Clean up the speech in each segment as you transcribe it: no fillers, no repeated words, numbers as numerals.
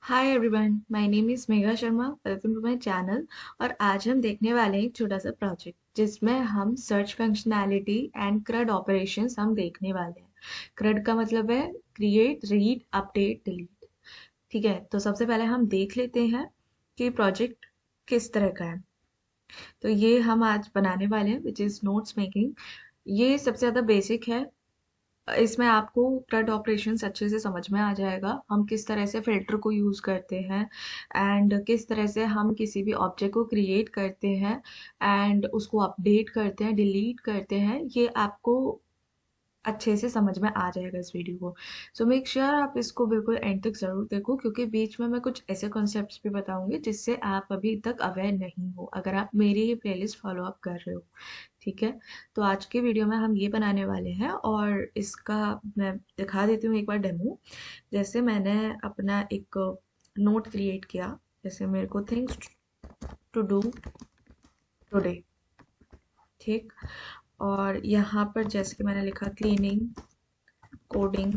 Hi everyone, my name is Megha Sharma. Welcome to my channel. और आज हम देखने वाले हैं एक छोटा सा प्रोजेक्ट जिसमें हम search functionality and CRUD operations हम देखने वाले हैं। CRUD का मतलब है क्रिएट, रीड, अपडेट, डिलीट। ठीक है, तो सबसे पहले हम देख लेते हैं कि प्रोजेक्ट किस तरह का है। तो ये हम आज बनाने वाले हैं विच इज़ नोट्स मेकिंग। ये सबसे ज़्यादा बेसिक है। इसमें आपको CRUD ऑपरेशंस अच्छे से समझ में आ जाएगा, हम किस तरह से फ़िल्टर को यूज़ करते हैं एंड किस तरह से हम किसी भी ऑब्जेक्ट को क्रिएट करते हैं एंड उसको अपडेट करते हैं, डिलीट करते हैं। ये आपको अच्छे से समझ में आ जाएगा इस वीडियो को। सो मेक श्योर आप इसको बिल्कुल एंड तक ज़रूर देखो, क्योंकि बीच में मैं कुछ ऐसे कॉन्सेप्ट्स भी बताऊंगी जिससे आप अभी तक अवेयर नहीं हो, अगर आप मेरी ही प्लेलिस्ट फॉलो अप कर रहे हो। ठीक है, तो आज की वीडियो में हम ये बनाने वाले हैं और इसका मैं दिखा देती हूँ एक बार डेमो। जैसे मैंने अपना एक नोट क्रिएट किया, जैसे मेरे को थिंग्स टू डू टुडे। ठीक, और यहाँ पर जैसे कि मैंने लिखा क्लीनिंग, कोडिंग,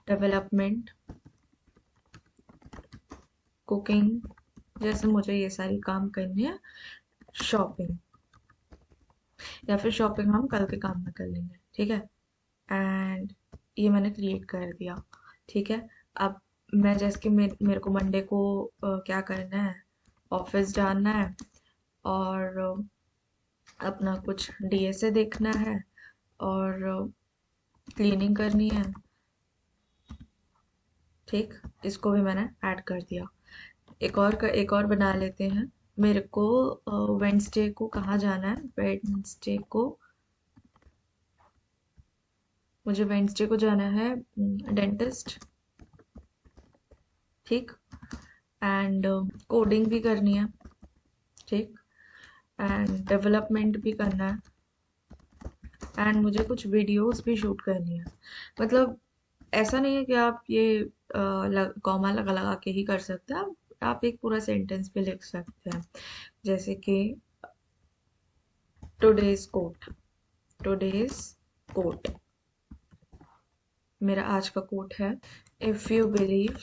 डेवलपमेंट, कुकिंग, जैसे मुझे ये सारी काम करनी है, शॉपिंग, या फिर शॉपिंग हम कल के काम में कर लेंगे। ठीक है, एंड ये मैंने क्रिएट कर दिया। ठीक है, अब मैं जैसे कि मेरे को मंडे को क्या करना है, ऑफिस जाना है और अपना कुछ DSA देखना है और क्लीनिंग करनी है। ठीक, इसको भी मैंने ऐड कर दिया। एक और बना लेते हैं। मेरे को वेंसडे को कहाँ जाना है, वेंसडे को मुझे वेंसडे को जाना है डेंटिस्ट। ठीक, एंड कोडिंग भी करनी है। ठीक, एंड डेवलपमेंट भी करना है एंड मुझे कुछ वीडियोस भी शूट करनी है। मतलब ऐसा नहीं है कि आप ये कॉमा लगा लगा के ही कर सकते हैं, आप एक पूरा सेंटेंस भी लिख सकते हैं। जैसे कि टुडेज कोट, टुडेज कोट, मेरा आज का कोट है, if you believe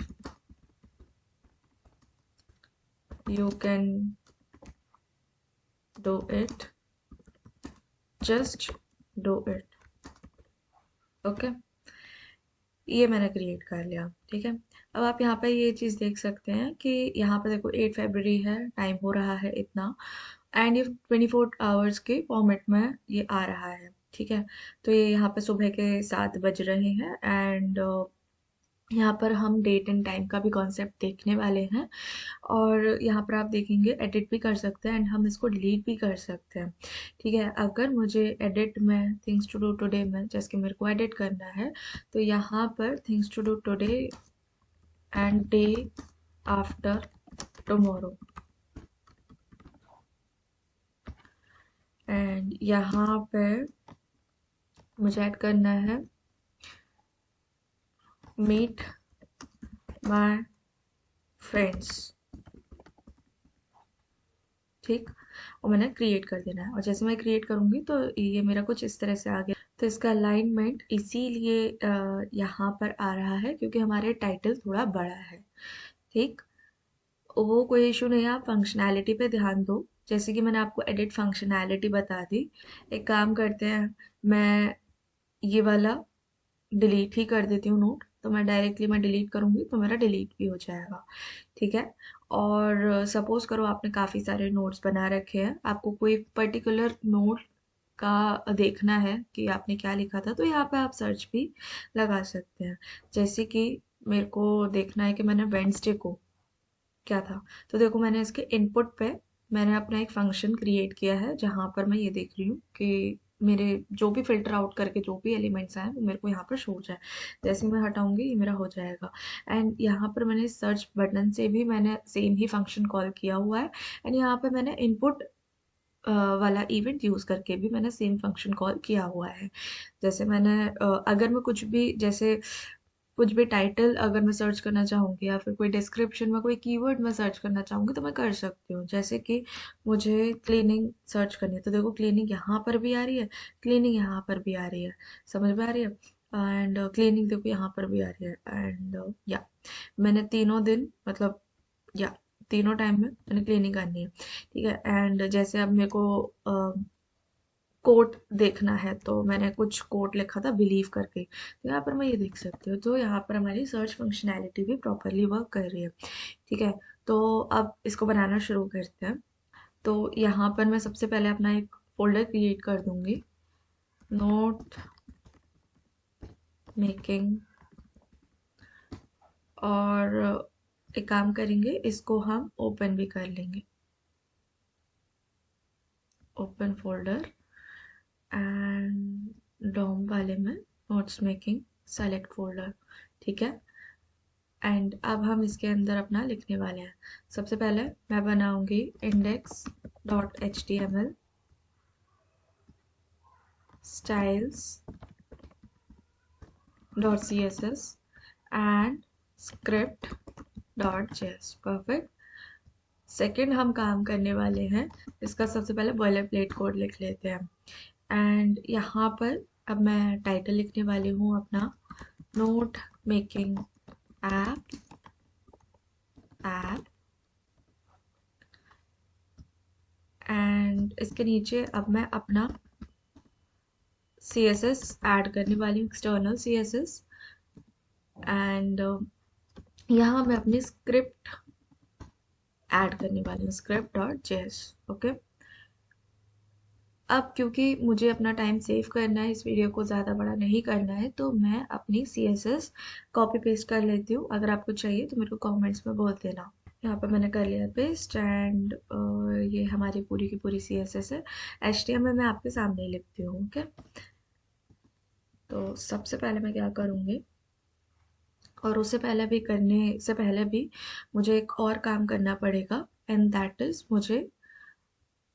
you can do it, just do it. Okay, ये मैंने क्रिएट कर लिया। ठीक है, अब आप यहाँ पे ये चीज़ देख सकते हैं कि यहाँ पे देखो 8 फरवरी है, टाइम हो रहा है इतना, एंड ये 24 आवर्स के फॉर्मेट में ये आ रहा है। ठीक है, तो ये यहाँ पे सुबह के 7 बज रहे हैं एंड यहाँ पर हम डेट एंड टाइम का भी कॉन्सेप्ट देखने वाले हैं। और यहाँ पर आप देखेंगे एडिट भी कर सकते हैं एंड हम इसको डिलीट भी कर सकते हैं। ठीक है, अगर मुझे एडिट में थिंग्स टू डू टुडे में जैसे कि मेरे को एडिट करना है, तो यहाँ पर things to do today and day after tomorrow, and यहाँ पर मुझे ऐड करना है मीट माय फ्रेंड्स। ठीक, और मैंने क्रिएट कर देना है, और जैसे मैं क्रिएट करूँगी तो ये मेरा कुछ इस तरह से आ गया। तो इसका अलाइनमेंट इसीलिए यहाँ पर आ रहा है क्योंकि हमारे टाइटल थोड़ा बड़ा है। ठीक, वो कोई इशू नहीं है, आप फंक्शनैलिटी पे ध्यान दो। जैसे कि मैंने आपको एडिट फंक्शनैलिटी बता दी। एक काम करते हैं, मैं ये वाला डिलीट ही कर देती हूँ नोट, तो मैं डिलीट करूँगी तो मेरा डिलीट भी हो जाएगा। ठीक है, और सपोज करो आपने काफ़ी सारे नोट्स बना रखे हैं, आपको कोई पर्टिकुलर नोट का देखना है कि आपने क्या लिखा था, तो यहाँ पे आप सर्च भी लगा सकते हैं। जैसे कि मेरे को देखना है कि मैंने वेंसडे को क्या था, तो देखो मैंने इसके इनपुट पे मैंने अपना एक फंक्शन क्रिएट किया है जहाँ पर मैं ये देख रही हूँ कि मेरे जो भी फिल्टर आउट करके जो भी एलिमेंट्स आए वो मेरे को यहाँ पर शो हो जाए। जैसे मैं हटाऊंगी ये मेरा हो जाएगा। एंड यहाँ पर मैंने सर्च बटन से भी मैंने सेम ही फंक्शन कॉल किया हुआ है। एंड यहाँ पर मैंने इनपुट वाला इवेंट यूज़ करके भी मैंने सेम फंक्शन कॉल किया हुआ है। जैसे मैंने अगर मैं कुछ भी जैसे कुछ भी टाइटल अगर मैं सर्च करना चाहूँगी या फिर कोई डिस्क्रिप्शन में कोई कीवर्ड मैं सर्च करना चाहूँगी तो मैं कर सकती हूँ। जैसे कि मुझे क्लीनिंग सर्च करनी है, तो देखो क्लीनिंग यहाँ पर भी आ रही है, क्लीनिंग यहाँ पर भी आ रही है। समझ में आ रही है? एंड क्लीनिंग देखो यहाँ पर भी आ रही है। एंड या मैंने तीनों दिन मतलब या तीनों टाइम में मैंने क्लीनिंग करनी है, ठीक है। एंड जैसे अब मेरे को कोट देखना है तो मैंने कुछ कोट लिखा था बिलीव करके, तो यहाँ पर मैं ये देख सकती हूँ। तो यहाँ पर हमारी सर्च फंक्शनैलिटी भी प्रॉपरली वर्क कर रही है, ठीक है। तो अब इसको बनाना शुरू करते हैं। तो यहाँ पर मैं सबसे पहले अपना एक फोल्डर क्रिएट कर दूंगी, नोट मेकिंग। और एक काम करेंगे, इसको हम ओपन भी कर लेंगे, ओपन फोल्डर। एंड डोम वाले में नोट्स मेकिंग सेलेक्ट फोल्डर, ठीक है। एंड अब हम इसके अंदर अपना लिखने वाले हैं। सबसे पहले मैं बनाऊंगी index dot H T M L, styles dot C S S and script dot JS. Perfect. Second हम काम करने वाले हैं, इसका सबसे पहले बॉयलर प्लेट कोड लिख लेते हैं। एंड यहाँ पर अब मैं टाइटल लिखने वाली हूँ अपना, note making app app. And इसके नीचे अब मैं अपना सी एस एस ऐड करने वाली हूँ, external C S S. And यहाँ मैं अपनी स्क्रिप्ट ऐड करने वाली हूँ, स्क्रिप्ट डॉट जेएस। ओके। अब क्योंकि मुझे अपना टाइम सेव करना है, इस वीडियो को ज़्यादा बड़ा नहीं करना है, तो मैं अपनी C S S copy paste कर लेती हूँ। अगर आपको चाहिए तो मेरे को कमेंट्स में बोल देना। यहाँ पर मैंने कर लिया पेस्ट। एंड ये हमारी पूरी की पूरी सी एस एस है। एच टी एम एल मैं आपके सामने ही लिखती हूँ, ओके। तो सबसे पहले मैं क्या करूँगी, और उससे पहले भी करने से पहले भी मुझे एक और काम करना पड़ेगा, एंड दैट इज़ मुझे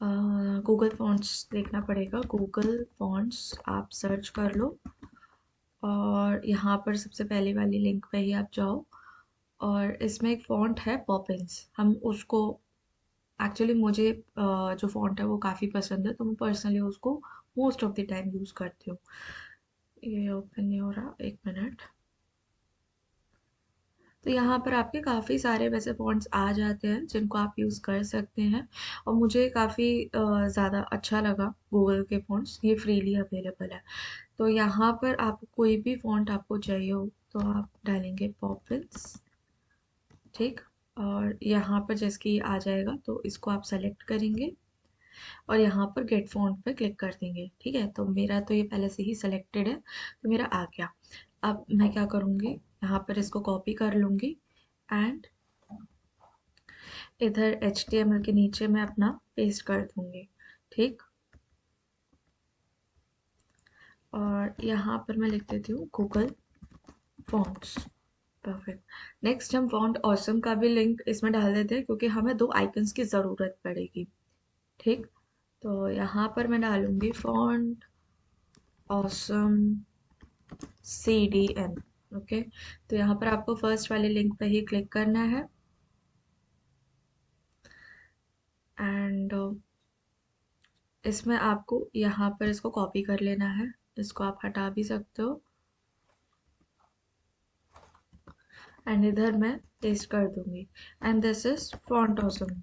गूगल फॉन्ट्स देखना पड़ेगा। गूगल फॉन्ट्स आप सर्च कर लो, और यहाँ पर सबसे पहले वाली लिंक पे ही आप जाओ। और इसमें एक फ़ॉन्ट है पॉपिंस, हम उसको एक्चुअली मुझे जो फ़ॉन्ट है वो काफ़ी पसंद है, तो मैं पर्सनली उसको most of the time use करती हूँ। ये ओपन नहीं हो रहा, एक मिनट। तो यहाँ पर आपके काफ़ी सारे वैसे फ़ॉन्ट्स आ जाते हैं जिनको आप यूज़ कर सकते हैं, और मुझे काफ़ी ज़्यादा अच्छा लगा गूगल के फ़ॉन्ट्स, ये फ्रीली अवेलेबल है। तो यहाँ पर आप कोई भी फ़ॉन्ट आपको चाहिए हो तो आप डालेंगे पॉपिंस, ठीक। और यहाँ पर जैसे कि आ जाएगा तो इसको आप सेलेक्ट करेंगे, और यहाँ पर गेट फ़ॉन्ट पे क्लिक कर देंगे, ठीक है। तो मेरा तो ये पहले से ही सेलेक्टेड है, तो मेरा आ गया। अब मैं क्या करूँगी, यहाँ पर इसको कॉपी कर लूँगी, एंड इधर HTML के नीचे मैं अपना पेस्ट कर दूंगी, ठीक। और यहाँ पर मैं लिख देती हूँ गूगल फॉन्ट्स। परफेक्ट। नेक्स्ट हम फॉन्ट ऑसम का भी लिंक इसमें डाल देते हैं, क्योंकि हमें दो आइकन्स की ज़रूरत पड़ेगी, ठीक। तो यहाँ पर मैं डालूंगी फॉन्ट ऑसम CDN, ओके। तो यहाँ पर आपको फर्स्ट वाले लिंक पे ही क्लिक करना है। एंड इसमें आपको यहाँ पर इसको कॉपी कर लेना है, इसको आप हटा भी सकते हो। एंड इधर मैं पेस्ट कर दूंगी, and this is font awesome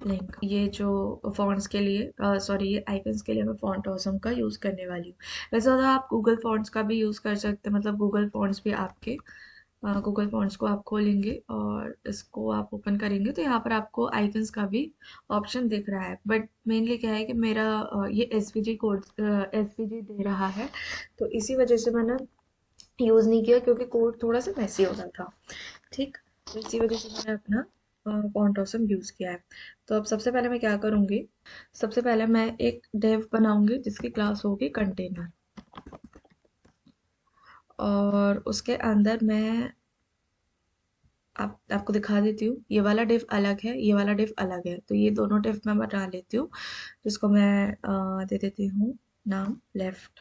link. ये जो फॉन्ट्स के लिए सॉरी ये आइकन्स के लिए मैं फॉन्ट ऑसम का यूज़ करने वाली हूँ। वैसे ज़्यादा आप गूगल फॉन्ट्स का भी यूज़ कर सकते हैं, मतलब गूगल फॉन्ट्स भी आपके गूगल फॉन्ट्स को आप खोलेंगे और इसको आप ओपन करेंगे तो यहाँ पर आपको आइकन्स का भी ऑप्शन दिख रहा है। बट मेनली क्या है कि मेरा ये एसवीजी कोड एसवीजी दे रहा है, तो इसी वजह से मैंने यूज़ नहीं किया, क्योंकि कोड थोड़ा सा मैसी हो रहा था, ठीक। तो इसी वजह से मैंने अपना फॉन्ट ऑसम यूज़ किया है। तो अब सबसे पहले मैं क्या करूँगी, सबसे पहले मैं एक डेव बनाऊंगी जिसकी क्लास होगी कंटेनर, और उसके अंदर मैं आपको दिखा देती हूँ। ये वाला डिव अलग है, ये वाला डिव अलग है, तो ये दोनों डिव मैं बना लेती हूँ, जिसको मैं दे देती हूँ नाम लेफ्ट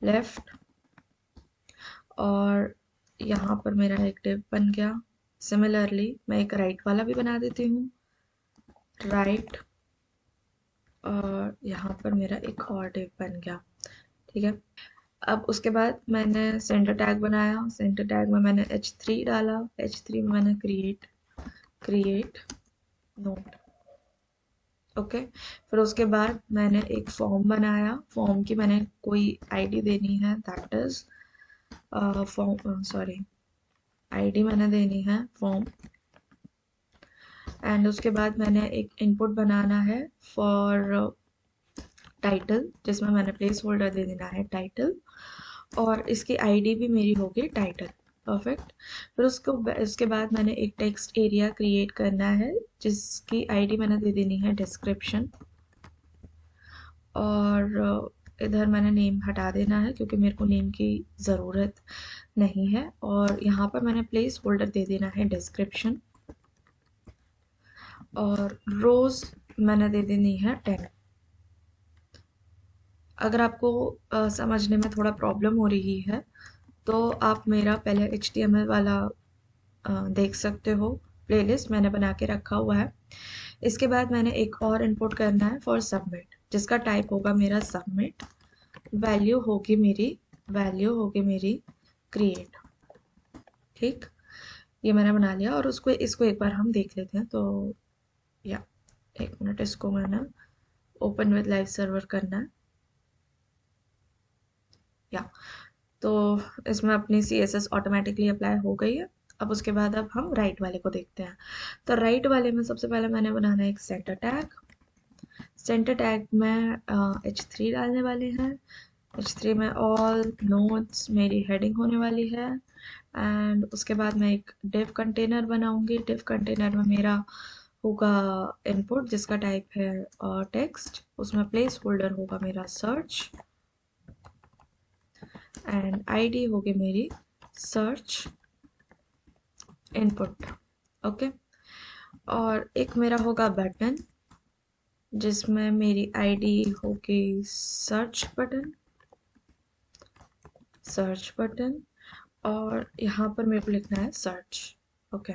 लेफ्ट। और यहाँ पर मेरा एक डिव बन गया। सिमिलरली मैं एक राइट वाला भी बना देती हूँ, राइट। और यहाँ पर मेरा एक और डिव बन गया, ठीक है। अब उसके बाद मैंने सेंटर टैग बनाया, सेंटर टैग में मैंने h3 डाला, h3 में मैंने क्रिएट नोट। ओके। फिर उसके बाद मैंने एक फॉर्म बनाया, फॉर्म की मैंने कोई आईडी देनी है, that is form, sorry, ID मैंने देनी है फॉर्म। एंड उसके बाद मैंने एक इनपुट बनाना है फॉर टाइटल, जिसमें मैंने प्लेस होल्डर दे देना है टाइटल, और इसकी आईडी भी मेरी होगी टाइटल। परफेक्ट। फिर उसके बाद मैंने एक टेक्स्ट एरिया क्रिएट करना है जिसकी आईडी मैंने दे देनी है डिस्क्रिप्शन, और इधर मैंने नेम हटा देना है क्योंकि मेरे को नेम की ज़रूरत नहीं है, और यहाँ पर मैंने प्लेस होल्डर दे देना है डिस्क्रिप्शन, और रोज मैंने दे देनी है 10। अगर आपको समझने में थोड़ा प्रॉब्लम हो रही है तो आप मेरा पहले HTML वाला देख सकते हो, प्लेलिस्ट मैंने बना के रखा हुआ है। इसके बाद मैंने एक और इनपुट करना है फॉर सबमिट, जिसका टाइप होगा मेरा सबमिट, वैल्यू होगी मेरी क्रिएट। ठीक, ये मैंने बना लिया, और इसको एक बार हम देख लेते हैं। तो या एक मिनट, इसको मैंने ओपन विद लाइव सर्वर करना है। या तो इसमें अपनी CSS ऑटोमेटिकली अप्लाई हो गई है। अब उसके बाद अब हम राइट वाले को देखते हैं। तो राइट वाले में सबसे पहले मैंने बनाना है एक सेंटर टैग। सेंटर टैग में H3 डालने वाले हैं। H3 में ऑल नोट्स मेरी हेडिंग होने वाली है। एंड उसके बाद मैं एक डिव कंटेनर बनाऊंगी। डिव कंटेनर में मेरा होगा इनपुट, जिसका टाइप है टेक्स्ट। उसमें प्लेस होल्डर होगा मेरा सर्च, एंड आईडी होगी मेरी सर्च इनपुट। ओके। और एक मेरा होगा बटन, जिसमें मेरी आईडी होगी सर्च बटन, और यहाँ पर मेरे को लिखना है सर्च। ओके।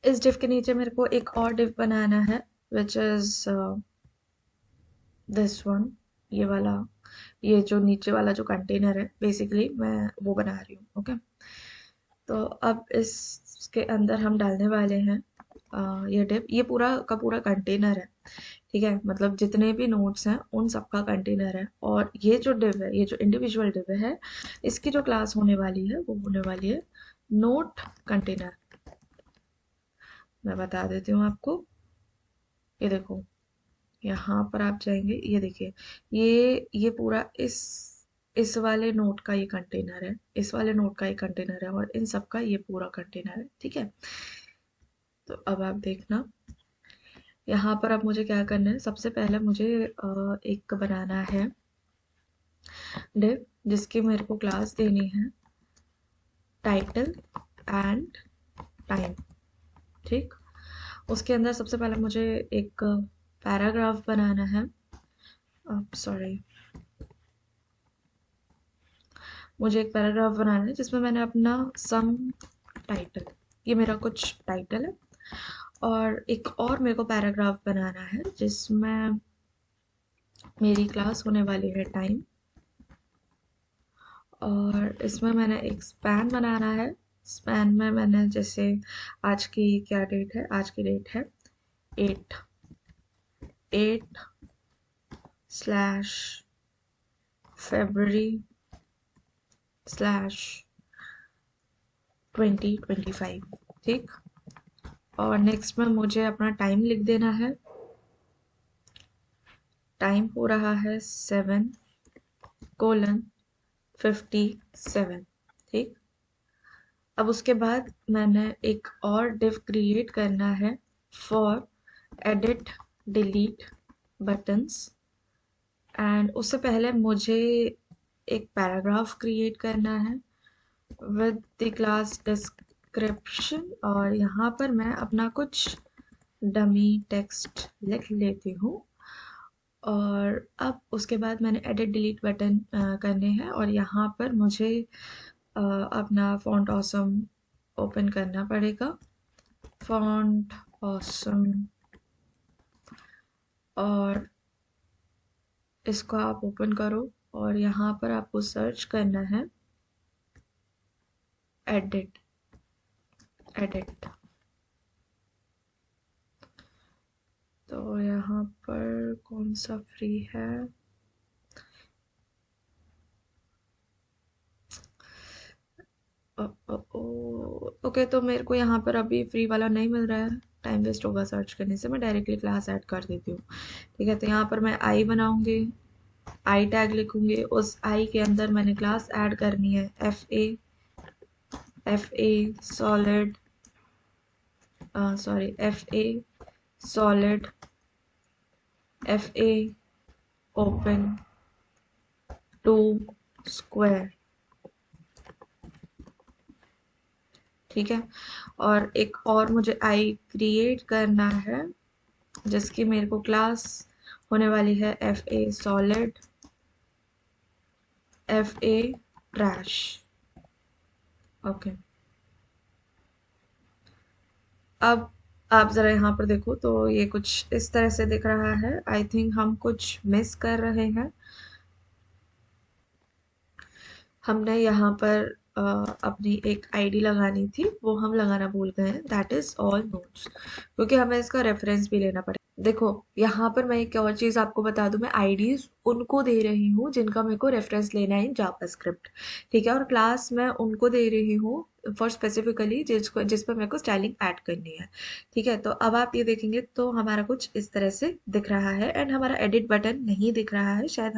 इस डिव के नीचे मेरे को एक और डिव बनाना है, विच इज दिस वन, ये वाला, ये जो नीचे वाला जो कंटेनर है, बेसिकली मैं वो बना रही हूँ। ओके। तो अब इसके अंदर हम डालने वाले हैं ये डिव, ये पूरा का पूरा कंटेनर है। ठीक है, मतलब जितने भी नोट्स हैं उन सबका कंटेनर है, और ये जो डिव है, ये जो इंडिविजुअल डिव है, इसकी जो क्लास होने वाली है वो होने वाली है नोट कंटेनर। मैं बता देती हूँ आपको। ये देखो, यहाँ पर आप जाएंगे, ये देखिए, ये पूरा इस वाले नोट का ये कंटेनर है, इस वाले नोट का ये कंटेनर है, और इन सब का ये पूरा कंटेनर है। ठीक है। तो अब आप देखना, यहाँ पर अब मुझे क्या करना है। सबसे पहले मुझे एक बनाना है डिव, जिसकी मेरे को क्लास देनी है टाइटल एंड टाइम। ठीक। उसके अंदर सबसे पहले मुझे एक पैराग्राफ बनाना है। सॉरी, मुझे एक पैराग्राफ बनाना है जिसमें मैंने अपना सम टाइटल, ये मेरा कुछ टाइटल है, और एक और मेरे को पैराग्राफ बनाना है जिसमें मेरी क्लास होने वाली है टाइम, और इसमें मैंने एक स्पैन बनाना है। स्पैन में मैंने जैसे आज की क्या डेट है, आज की डेट है 8/8/2025। ठीक। और नेक्स्ट में मुझे अपना टाइम लिख देना है। टाइम हो रहा है 7:57। ठीक। अब उसके बाद मैंने एक और डिव क्रिएट करना है for edit delete buttons, and उससे पहले मुझे एक पैराग्राफ क्रिएट करना है विद द क्लास डिस्क्रिप्शन, और यहाँ पर मैं अपना कुछ डमी टेक्स्ट लिख लेती हूँ। और अब उसके बाद मैंने एडिट डिलीट बटन करने हैं, और यहाँ पर मुझे अपना फॉन्ट ऑसम ओपन करना पड़ेगा। फॉन्ट ऑसम, और इसको आप ओपन करो और यहाँ पर आपको सर्च करना है एडिट। एडिट तो यहाँ पर कौन सा फ्री है? ओके, तो मेरे को यहाँ पर अभी फ्री वाला नहीं मिल रहा है, टाइम वेस्ट होगा सर्च करने से, मैं डायरेक्टली क्लास ऐड कर देती हूँ। ठीक है, तो यहाँ पर मैं आई बनाऊंगी, आई टैग लिखूंगी, उस आई के अंदर मैंने क्लास ऐड करनी है F A solid sorry F A solid F A open to square. ठीक है, और एक और मुझे आई क्रिएट करना है जिसकी मेरे को क्लास होने वाली है F A solid F A trash. Okay, अब आप ज़रा यहाँ पर देखो तो ये कुछ इस तरह से दिख रहा है। आई थिंक हम कुछ मिस कर रहे हैं। हमने यहाँ पर अपनी एक आईडी लगानी थी, वो हम लगाना भूल गए हैं। दैट इज़ ऑल नोट्स, क्योंकि हमें इसका रेफरेंस भी लेना पड़ेगा। देखो, यहाँ पर मैं एक और चीज़ आपको बता दूं, मैं आईडीज उनको दे रही हूँ जिनका मेरे को रेफरेंस लेना है इन जावास्क्रिप्ट। ठीक है, और क्लास मैं उनको दे रही हूँ फॉर स्पेसिफिकली जिस पर मेरे को स्टाइलिंग ऐड करनी है। ठीक है, तो अब आप ये देखेंगे तो हमारा कुछ इस तरह से दिख रहा है, एंड हमारा एडिट बटन नहीं दिख रहा है। शायद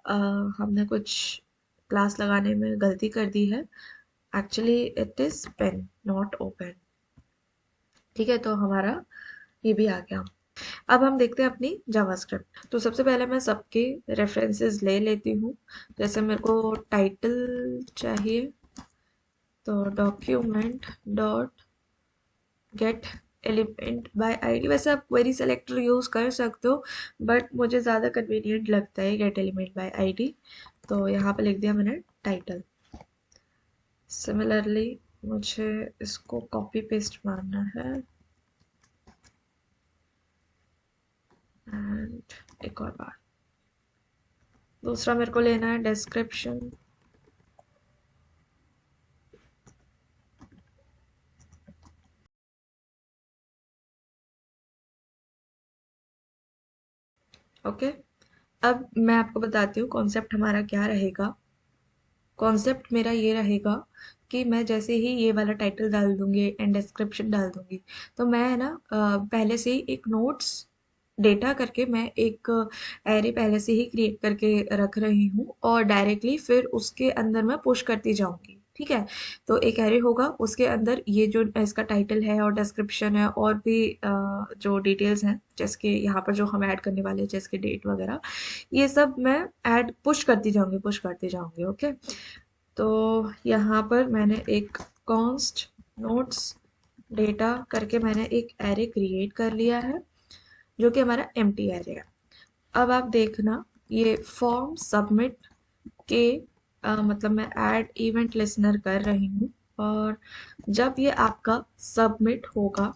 अ, हमने कुछ क्लास लगाने में गलती कर दी है। Actually it is pen not open. ठीक है, तो हमारा ये भी आ गया। अब हम देखते हैं अपनी जावास्क्रिप्ट। तो सबसे पहले मैं सबके रेफरेंसेस ले लेती हूँ। जैसे मेरे को टाइटल चाहिए, तो document dot gate element by ID. वैसे आप क्वेरी सेलेक्टर यूज़ कर सकते हो, बट मुझे ज़्यादा कन्वीनियंट लगता है गेट एलिमेंट बाय आईडी। तो यहाँ पे लिख दिया मैंने टाइटल। सिमिलरली मुझे इसको कॉपी पेस्ट मारना है, एंड एक और बार दूसरा मेरे को लेना है डिस्क्रिप्शन। ओके, अब मैं आपको बताती हूँ कॉन्सेप्ट हमारा क्या रहेगा। कॉन्सेप्ट मेरा ये रहेगा कि मैं जैसे ही ये वाला टाइटल डाल दूंगी एंड डिस्क्रिप्शन डाल दूंगी, तो मैं ना पहले से ही एक नोट्स डेटा करके मैं एक एरे पहले से ही क्रिएट करके रख रही हूँ, और डायरेक्टली फिर उसके अंदर मैं पुश करती जाऊंगी। ठीक है, तो एक एरे होगा, उसके अंदर ये जो इसका टाइटल है और डिस्क्रिप्शन है और भी जो डिटेल्स हैं, जैसे कि यहाँ पर जो हम ऐड करने वाले हैं जैसे कि डेट वगैरह, ये सब मैं ऐड पुश करती जाऊंगी। ओके, तो यहाँ पर मैंने एक कॉन्स्ट नोट्स डेटा करके मैंने एक एरे क्रिएट कर लिया है, जो कि हमारा एम्प्टी एरे है। अब आप देखना, ये फॉर्म सबमिट के मतलब मैं ऐड इवेंट लिसनर कर रही हूँ, और जब ये आपका सबमिट होगा,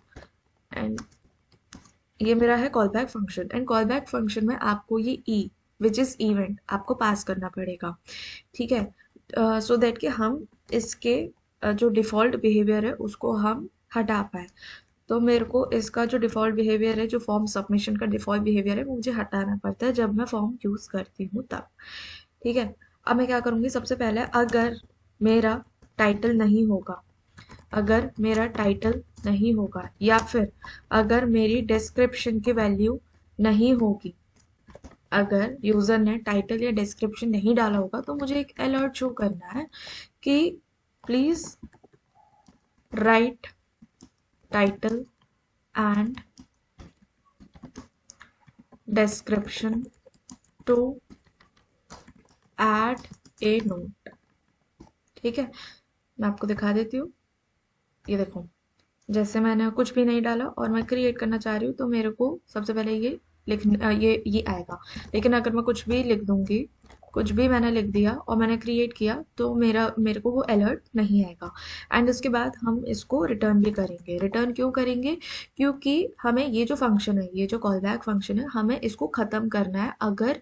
एंड ये मेरा है call back function, and call back function में आपको ये ई विच इज़ इवेंट आपको पास करना पड़ेगा। ठीक है, सो दैट कि हम इसके जो डिफ़ॉल्ट बिहेवियर है उसको हम हटा पाए। तो मेरे को इसका जो डिफ़ॉल्ट बिहेवियर है, जो फॉर्म सबमिशन का डिफ़ॉल्ट बिहेवियर है, वो मुझे हटाना पड़ता है जब मैं फॉर्म यूज़ करती हूँ तब। ठीक है, अब मैं क्या करूँगी, सबसे पहले अगर मेरा टाइटल नहीं होगा, अगर मेरा टाइटल नहीं होगा, या फिर अगर मेरी डिस्क्रिप्शन की वैल्यू नहीं होगी, अगर यूज़र ने टाइटल या डिस्क्रिप्शन नहीं डाला होगा, तो मुझे एक अलर्ट शो करना है कि please write title and description to add a note. ठीक है, मैं आपको दिखा देती हूँ। ये देखो, जैसे मैंने कुछ भी नहीं डाला और मैं क्रिएट करना चाह रही हूँ, तो मेरे को सबसे पहले ये आएगा। लेकिन अगर मैं कुछ भी लिख दूंगी, कुछ भी मैंने लिख दिया और मैंने क्रिएट किया तो मेरे को वो अलर्ट नहीं आएगा। एंड उसके बाद हम इसको रिटर्न भी करेंगे। रिटर्न क्यों करेंगे? क्योंकि हमें ये जो फंक्शन है, ये जो कॉल बैक फंक्शन है, हमें इसको ख़त्म करना है। अगर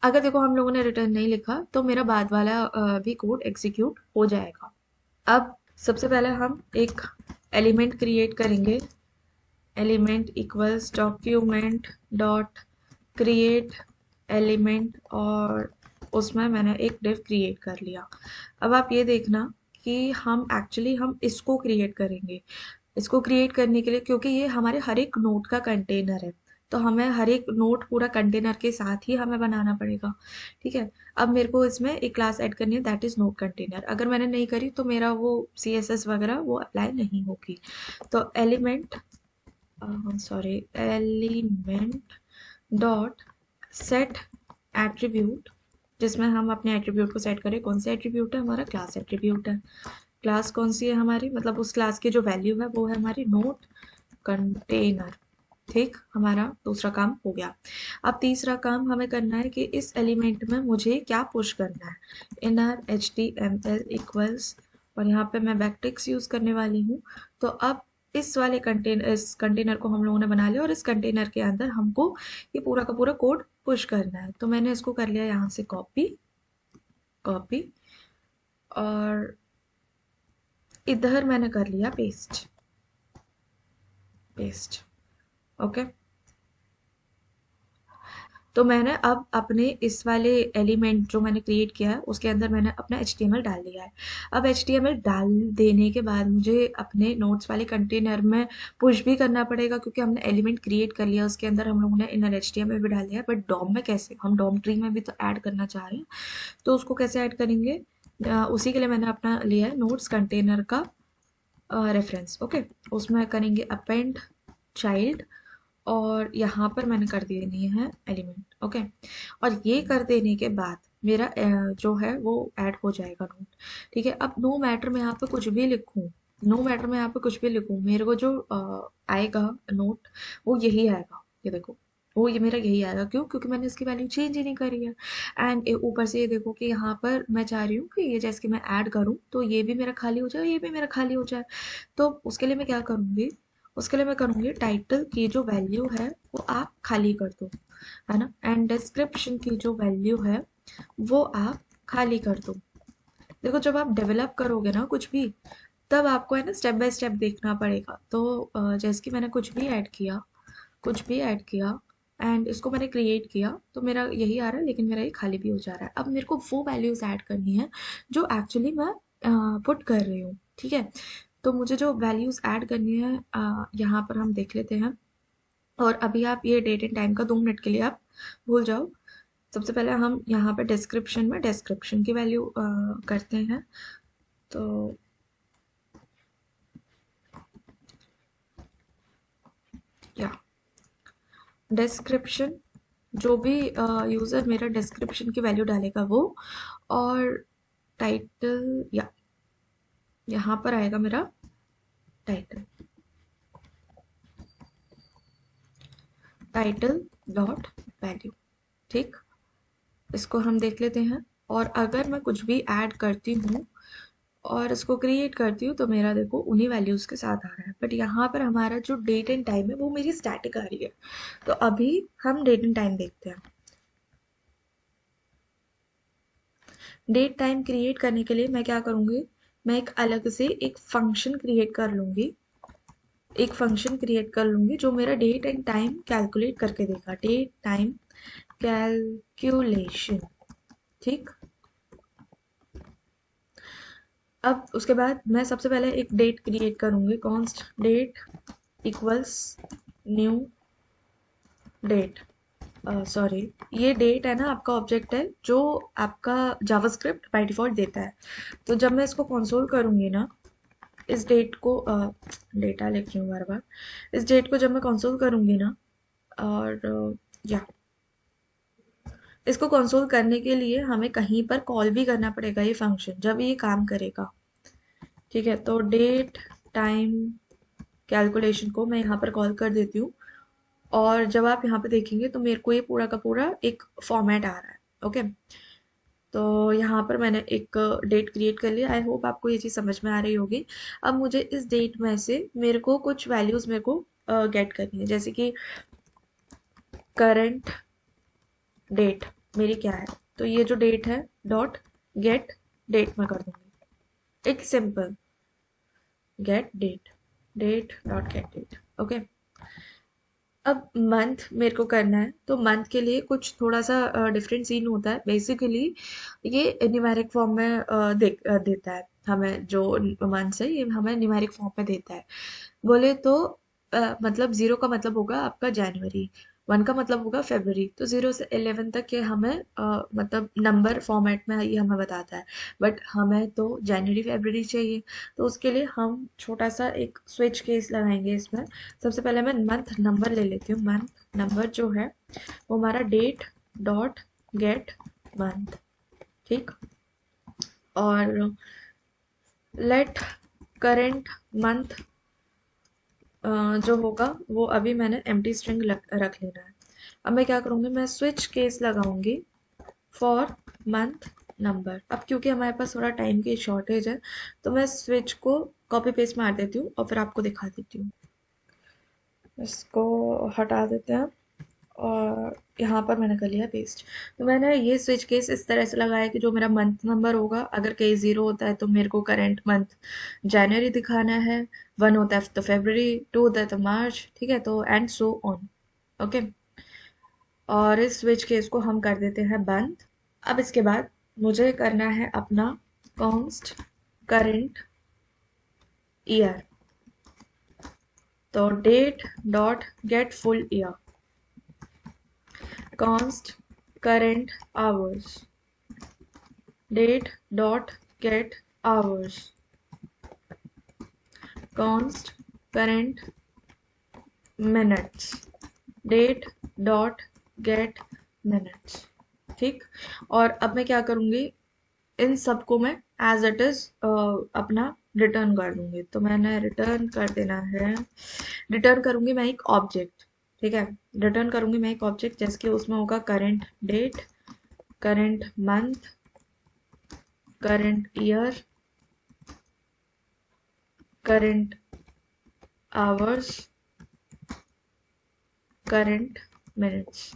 अगर देखो हम लोगों ने रिटर्न नहीं लिखा तो मेरा बाद वाला भी कोड एग्जीक्यूट हो जाएगा। अब सबसे पहले हम एक एलिमेंट क्रिएट करेंगे। Element equals document dot create element, और उसमें मैंने एक डिव क्रिएट कर लिया। अब आप ये देखना कि हम इसको क्रिएट करेंगे। इसको क्रिएट करने के लिए, क्योंकि ये हमारे हर एक नोट का कंटेनर है, तो हमें हर एक नोट पूरा कंटेनर के साथ ही हमें बनाना पड़ेगा। ठीक है। अब मेरे को इसमें एक क्लास ऐड करनी है, दैट इज नोट कंटेनर। अगर मैंने नहीं करी तो मेरा वो CSS वगैरह वो अप्लाई नहीं होगी। तो एलिमेंट डॉट सेट एट्रीब्यूट, जिसमें हम अपने एट्रीब्यूट को सेट करें। कौन सा एट्रीब्यूट है? हमारा क्लास एट्रीब्यूट है। क्लास कौन सी है हमारी? मतलब उस क्लास की जो वैल्यू है वो है हमारी नोट कंटेनर। ठीक, हमारा दूसरा काम हो गया। अब तीसरा काम हमें करना है कि इस एलिमेंट में मुझे क्या पुश करना है। इनर HTML इक्वल्स, और यहाँ पे मैं बैकटिक्स यूज करने वाली हूँ। तो अब इस कंटेनर को हम लोगों ने बना लिया, और इस कंटेनर के अंदर हमको ये पूरा का पूरा कोड पुश करना है। तो मैंने इसको कर लिया यहाँ से कॉपी कॉपी, और इधर मैंने कर लिया पेस्ट पेस्ट। ओके। तो मैंने अब अपने इस वाले एलिमेंट जो मैंने क्रिएट किया है उसके अंदर मैंने अपना HTML डाल दिया है। अब HTML डाल देने के बाद मुझे अपने नोट्स वाले कंटेनर में पुश भी करना पड़ेगा, क्योंकि हमने एलिमेंट क्रिएट कर लिया, उसके अंदर हम लोगों ने इनर HTML भी डाल दिया है। बट डॉम में कैसे? हम डॉम ट्री में भी तो ऐड करना चाह रहे हैं, तो उसको कैसे ऐड करेंगे? उसी के लिए मैंने अपना लिया है नोट्स कंटेनर का रेफरेंस। ओके। उसमें करेंगे अपेंड चाइल्ड, और यहाँ पर मैंने कर देनी है एलिमेंट। ओके। और ये कर देने के बाद मेरा जो है वो ऐड हो जाएगा नोट। ठीक है। अब नो मैटर मैं यहाँ पे कुछ भी लिखूँ, नो मैटर मैं यहाँ पे कुछ भी लिखूँ, मेरे को जो आएगा नोट वो यही आएगा। ये देखो, वो ये मेरा यही आएगा। क्यों? क्योंकि मैंने इसकी वैल्यू चेंज ही नहीं करी है। एंड ऊपर से ये देखो कि यहाँ पर मैं चाह रही हूँ कि ये जैसे कि मैं ऐड करूँ तो ये भी मेरा खाली हो जाए, ये भी मेरा खाली हो जाए। तो उसके लिए मैं क्या करूँगी? उसके लिए मैं करूँगी टाइटल की जो वैल्यू है वो आप खाली कर दो, है ना। एंड डिस्क्रिप्शन की जो वैल्यू है वो आप खाली कर दो। देखो, जब आप डेवलप करोगे ना कुछ भी, तब आपको है ना स्टेप बाय स्टेप देखना पड़ेगा। तो जैसे कि मैंने कुछ भी ऐड किया एंड इसको मैंने क्रिएट किया, तो मेरा यही आ रहा है, लेकिन मेरा ये खाली भी हो जा रहा है। अब मेरे को वो वैल्यूज ऐड करनी है जो एक्चुअली मैं पुट कर रही हूँ। ठीक है। तो मुझे जो वैल्यूज ऐड करनी है यहाँ पर हम देख लेते हैं। और अभी आप ये डेट एंड टाइम का 2 मिनट के लिए आप भूल जाओ। सबसे पहले हम यहाँ पे डिस्क्रिप्शन में डिस्क्रिप्शन की वैल्यू करते हैं। तो या डिस्क्रिप्शन, जो भी यूज़र मेरा डिस्क्रिप्शन की वैल्यू डालेगा वो, और टाइटल, या यहाँ पर आएगा मेरा टाइटल टाइटल डॉट वैल्यू। ठीक, इसको हम देख लेते हैं। और अगर मैं कुछ भी ऐड करती हूँ और इसको क्रिएट करती हूँ तो मेरा देखो उन्हीं वैल्यूज़ के साथ आ रहा है। बट यहाँ पर हमारा जो डेट एंड टाइम है वो मेरी स्टैटिक आ रही है। तो अभी हम डेट एंड टाइम देखते हैं। डेट टाइम क्रिएट करने के लिए मैं क्या करूँगी? मैं एक अलग से एक फंक्शन क्रिएट कर लूँगी। जो मेरा डेट एंड टाइम कैलकुलेट करके देगा। Date time calculation. ठीक। अब उसके बाद मैं सबसे पहले एक डेट क्रिएट करूँगी। Const date equals new date. Sorry, ये डेट है ना आपका ऑब्जेक्ट है जो आपका जावास्क्रिप्ट बाय डिफॉल्ट देता है। तो जब मैं इसको कंसोल करूँगी ना, इस डेट को डेटा लिख रही हूँ बार बार, इस डेट को जब मैं कंसोल करूँगी ना, और या इसको कंसोल करने के लिए हमें कहीं पर कॉल भी करना पड़ेगा ये फंक्शन, जब ये काम करेगा। ठीक है। तो डेट टाइम कैलकुलेशन को मैं यहाँ पर कॉल कर देती हूँ, और जब आप यहाँ पे देखेंगे तो मेरे को ये पूरा का पूरा एक फॉर्मेट आ रहा है। ओके। तो यहाँ पर मैंने एक डेट क्रिएट कर लिया। आई होप आपको ये चीज़ समझ में आ रही होगी। अब मुझे इस डेट में से मेरे को कुछ वैल्यूज़ मेरे को गेट करनी है, जैसे कि करंट डेट मेरी क्या है। तो ये जो डेट है डॉट गेट डेट में कर दूंगी। एक simple get date, date dot get date. Okay. अब मंथ मेरे को करना है, तो मंथ के लिए कुछ थोड़ा सा डिफरेंट सीन होता है। बेसिकली ये न्यूमेरिक फॉर्म में देता है हमें। जो मंथ्स है ये हमें न्यूमेरिक फॉर्म में देता है। बोले तो मतलब 0 का मतलब होगा आपका जनवरी, 1 का मतलब होगा फरवरी। तो 0 से 11 तक ये हमें मतलब नंबर फॉर्मेट में ये हमें बताता है। बट हमें तो जनवरी फरवरी चाहिए, तो उसके लिए हम छोटा सा एक स्विच केस लगाएंगे इसमें। सबसे पहले मैं मंथ नंबर ले लेती हूँ। मंथ नंबर जो है वो हमारा डेट डॉट गेट मंथ। ठीक। और लेट करेंट मंथ जो होगा वो अभी मैंने एम्प्टी स्ट्रिंग रख लेना है। अब मैं क्या करूँगी, मैं स्विच केस लगाऊंगी फॉर मंथ नंबर। अब क्योंकि हमारे पास थोड़ा टाइम की शॉर्टेज है, तो मैं स्विच को कॉपी पेस्ट मार देती हूँ और फिर आपको दिखा देती हूँ। इसको हटा देते हैं और यहाँ पर मैंने कर लिया पेस्ट। तो मैंने ये स्विच केस इस तरह से लगाया कि जो मेरा मंथ नंबर होगा, अगर कहीं 0 होता है तो मेरे को करेंट मंथ जनवरी दिखाना है, 1 होता है तो फरवरी, 2 होता है तो मार्च। ठीक है, तो एंड सो ऑन। ओके। और इस स्विच केस को हम कर देते हैं बंद। अब इसके बाद मुझे करना है अपना कॉन्स्ट करेंट ईयर। तो date dot get full year, const current hours, date dot get hours, const current minutes, date dot get minutes. ठीक। और अब मैं क्या करूँगी, इन सबको मैं एज इट इज अपना रिटर्न कर दूंगी। तो मैंने रिटर्न कर देना है, रिटर्न करूंगी मैं एक ऑब्जेक्ट। ठीक है, रिटर्न करूंगी मैं एक ऑब्जेक्ट जैसे कि उसमें होगा current date, current month, current year, current hours, current minutes.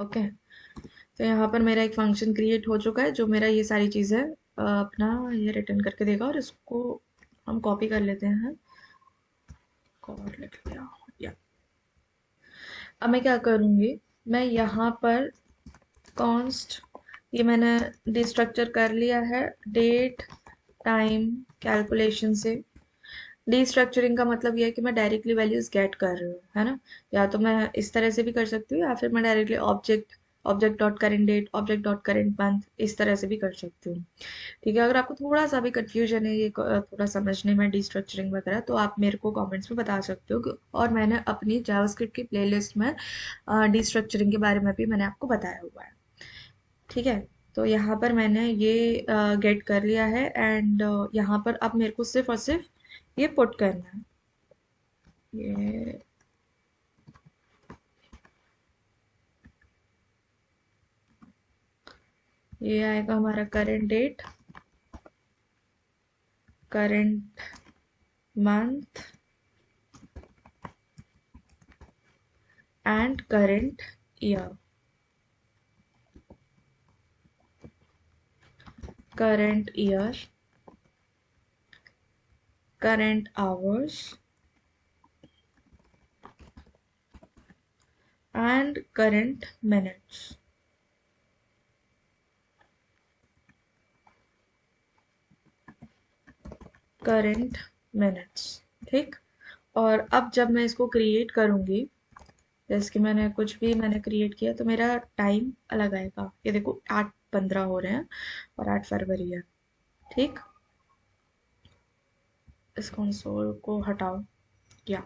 Okay. तो यहाँ पर मेरा एक फंक्शन क्रिएट हो चुका है जो मेरा ये सारी चीज़ें अपना ये रिटर्न करके देगा। और इसको हम कॉपी कर लेते हैं, कॉपी लिख लिया या। अब मैं क्या करूँगी, मैं यहाँ पर कॉन्स्ट, ये मैंने डिस्ट्रक्चर कर लिया है डेट टाइम कैलकुलेशन से। डिस्ट्रक्चरिंग का मतलब ये है कि मैं डायरेक्टली वैल्यूज गेट कर रही हूँ, है ना। या तो मैं इस तरह से भी कर सकती हूँ, या फिर मैं directly object, object dot current date, object dot current month, इस तरह से भी कर सकती हूँ। ठीक है, अगर आपको थोड़ा सा भी कंफ्यूजन है ये थोड़ा समझने में डिस्ट्रक्चरिंग वगैरह, तो आप मेरे को कमेंट्स में बता सकते हो और मैंने अपनी जावास्क्रिप्ट की प्लेलिस्ट में डिस्ट्रक्चरिंग के बारे में भी मैंने आपको बताया हुआ है। ठीक है। तो यहाँ पर मैंने ये गेट कर लिया है एंड यहाँ पर अब मेरे को सिर्फ और सिर्फ ये पुट करना है। ये ये आएगा हमारा current date, current month and current year, current year, current hours and current minutes. Current minutes. ठीक। और अब जब मैं इसको क्रिएट करूंगी, जैसे कि मैंने कुछ भी मैंने क्रिएट किया, तो मेरा टाइम अलग आएगा। ये देखो 8:15 हो रहे हैं और 8 फरवरी है। ठीक। इस कंसोल को हटाओ, या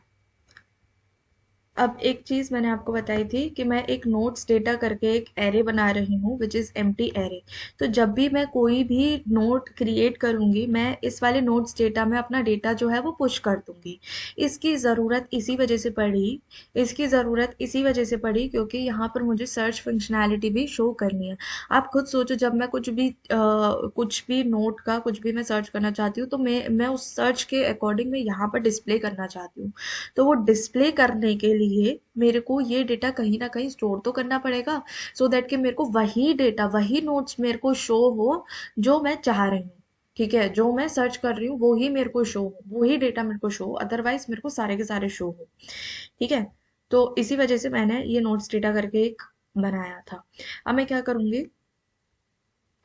अब एक चीज मैंने आपको बताई थी कि मैं एक नोट्स डेटा करके एक एरे बना रही हूँ विच इज एम्प्टी एरे। तो जब भी मैं कोई भी नोट क्रिएट करूंगी मैं इस वाले नोट्स डेटा में अपना डेटा जो है वो पुश कर दूंगी। इसकी ज़रूरत इसी वजह से पड़ी इसकी ज़रूरत इसी वजह से पड़ी क्योंकि यहाँ पर मुझे सर्च फंक्शनैलिटी भी शो करनी है। आप खुद सोचो, जब मैं कुछ भी नोट का कुछ भी मैं सर्च करना चाहती हूँ तो मैं उस सर्च के अकॉर्डिंग मैं यहाँ पर डिस्प्ले करना चाहती हूँ। तो वो डिस्प्ले करने के लिए मेरे को ये डेटा कहीं ना कहीं स्टोर तो करना पड़ेगा, सो दैट कि मेरे को वही डेटा वही नोट्स मेरे को शो हो जो मैं चाह रही हूँ। ठीक है, जो मैं सर्च कर रही हूँ वो ही मेरे को शो हो, वही डेटा मेरे को शो हो, अदरवाइज मेरे को सारे के सारे शो हो। ठीक है, तो इसी वजह से मैंने ये नोट्स डेटा करके एक बनाया था। अब मैं क्या करूंगी